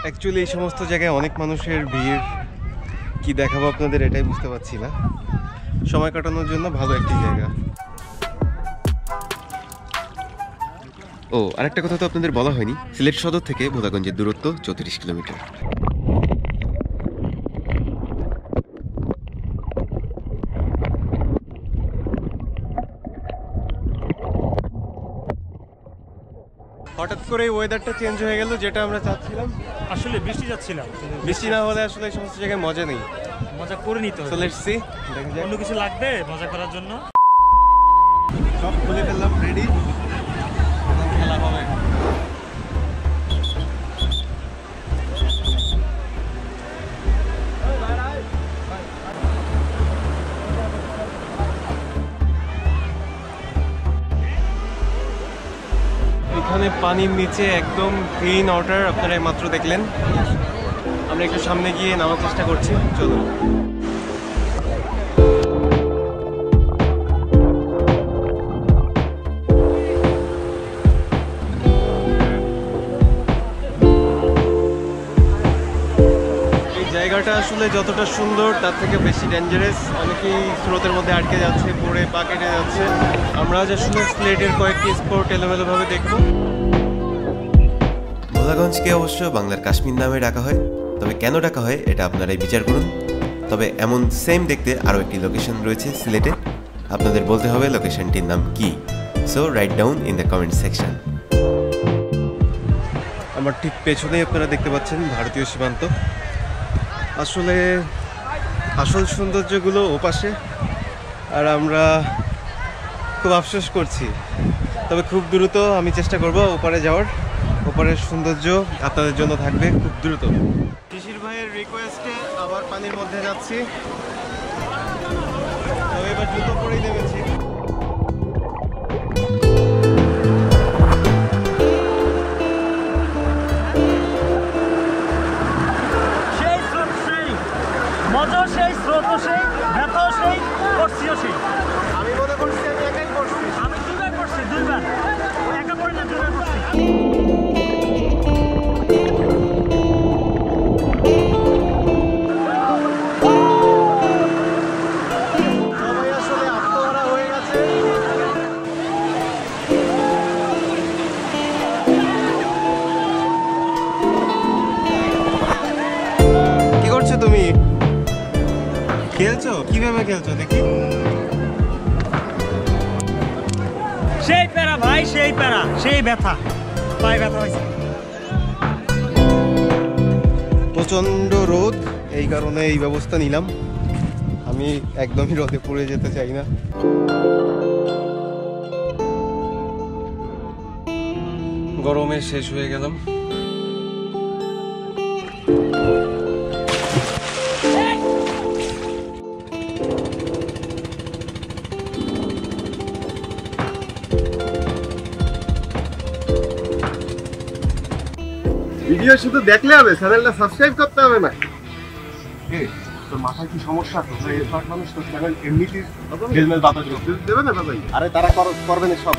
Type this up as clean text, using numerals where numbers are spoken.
Actually এই সমস্ত জায়গায় অনেক মানুষের ভিড়, কি দেখাবো আপনাদের এটাই বুঝতে পারছি না। সময় কাটানোর জন্য ভালো একটি জায়গা। ও আরেকটা কথা তো আপনাদের বলা হয়নি, সিলেট সদর থেকে ভোলাগঞ্জের দূরত্ব 34 কিলোমিটার। হঠাৎ করে ওয়েদারটা চেঞ্জ হয়ে গেল, যেটা আমরা চাচ্ছিলাম। আসলে বৃষ্টি যাচ্ছিলাম, বৃষ্টি না হলে আসলে এই সমস্ত জায়গায় মজা নেই, মজা করে নিতে হবে। So let's see, অন্য কিছু লাগবে মজা করার জন্য। সব খুলে ফেললাম, রেডি, খেলা হবে। এখানে পানির নিচে একদম ক্লিন ওয়াটার, আপনারা মাত্র দেখলেন। আমরা একটু সামনে গিয়ে নামার চেষ্টা করছি, চলুন। জায়গাটা আসলে যতটা সুন্দর তার থেকে বেশি ডেঞ্জারাস। অনেকেই স্রোতের মধ্যে আটকে যাচ্ছে, পড়ে পা কেটে যাচ্ছে। আমরা আজ আসলে সিলেটের কয়েকটি স্পট এলোমেলোভাবে দেখব। ভোলাগঞ্জকে অবশ্য বাংলার কাশ্মীর নামে ডাকা হয়, তবে কেন ডাকা হয় এটা আপনারাই বিচার করুন। তবে এমন সেম দেখতে আরও একটি লোকেশন রয়েছে সিলেটে, আপনাদের বলতে হবে লোকেশনটির নাম কি। So write down in the comment section. আমার ঠিক পেছনেই আপনারা দেখতে পাচ্ছেন ভারতীয় সীমান্ত। আসলে আসল সৌন্দর্যগুলো ওপাশে, আর আমরা খুব আফসোস করছি। তবে খুব দ্রুত আমি চেষ্টা করব ওপারে যাওয়ার। ওপারের সৌন্দর্য আপনাদের জন্য থাকবে খুব দ্রুত। শিশির ভাইয়ের রিকোয়েস্টে আবার পানির মধ্যে যাচ্ছি, তো এবার জুতো পরেই নেমেছি। মজাও সেই, স্রোতও সেই, ব্যথাও সেই, করছিও সেই। আমি মনে করছি আমি একাই করছি। আমি দুইবার করছি, দুইবার। একা করি না, দুইবার করছি। সবাই আসলে আত্মহারা হয়ে গেছে। কি করছো তুমি? খেলছো? কিভাবে খেলছো দেখি? সেই প্যারা ভাই, সেই প্যারা, সেই ব্যথা, পায়ে ব্যথা হয়েছে। প্রচন্ড রোদ, এই কারণে এই ব্যবস্থা নিলাম। আমি একদমই রোদে পড়ে যেতে চাই না। গরমে শেষ হয়ে গেলাম। ভিডিও শুধু দেখলে হবে, চ্যানেলটা সাবস্ক্রাইব করতে হবে না। তোর মাথায় কি সমস্যা? মানুষ তো চ্যানেল এমনিতেই দেবে না দাদা, আরে তারা করবে না সব।